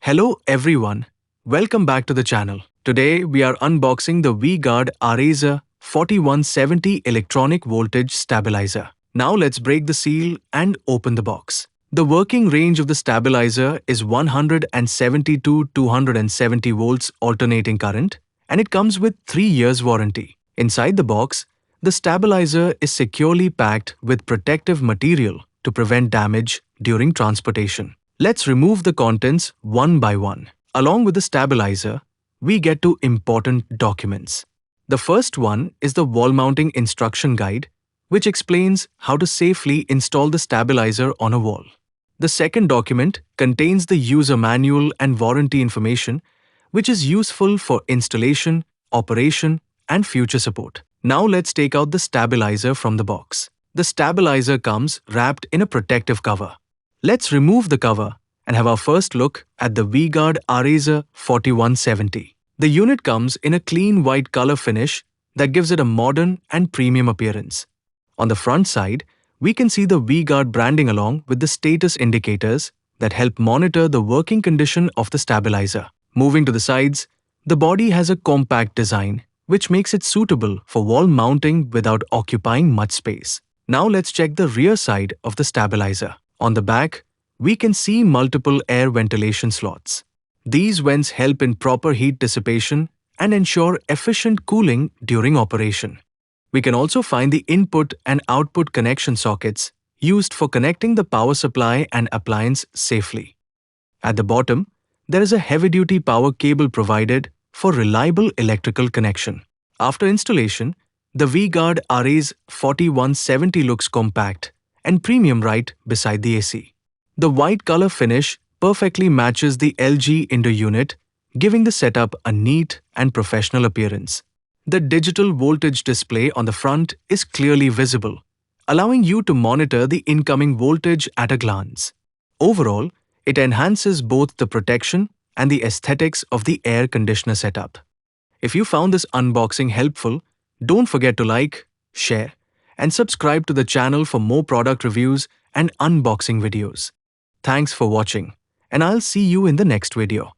Hello everyone, welcome back to the channel. Today we are unboxing the V-Guard Arizor 4170 electronic voltage stabilizer. Now let's break the seal and open the box. The working range of the stabilizer is 170 to 270 volts alternating current, and it comes with 3 years warranty. Inside the box, the stabilizer is securely packed with protective material to prevent damage during transportation. Let's remove the contents one by one. Along with the stabilizer, we get to important documents. The first one is the wall mounting instruction guide, which explains how to safely install the stabilizer on a wall. The second document contains the user manual and warranty information, which is useful for installation, operation, and future support. Now let's take out the stabilizer from the box. The stabilizer comes wrapped in a protective cover. Let's remove the cover and have our first look at the V-Guard Arizor 4170. The unit comes in a clean white color finish that gives it a modern and premium appearance. On the front side, we can see the V-Guard branding along with the status indicators that help monitor the working condition of the stabilizer. Moving to the sides, the body has a compact design, which makes it suitable for wall mounting without occupying much space. Now let's check the rear side of the stabilizer. On the back, we can see multiple air ventilation slots. These vents help in proper heat dissipation and ensure efficient cooling during operation. We can also find the input and output connection sockets used for connecting the power supply and appliance safely. At the bottom, there is a heavy-duty power cable provided for reliable electrical connection. After installation, the V-Guard Arizor 4170 looks compact and premium right beside the AC. The white color finish perfectly matches the LG indoor unit, giving the setup a neat and professional appearance. The digital voltage display on the front is clearly visible, allowing you to monitor the incoming voltage at a glance. Overall, it enhances both the protection and the aesthetics of the air conditioner setup. If you found this unboxing helpful, don't forget to like, share, and subscribe to the channel for more product reviews and unboxing videos. Thanks for watching, and I'll see you in the next video.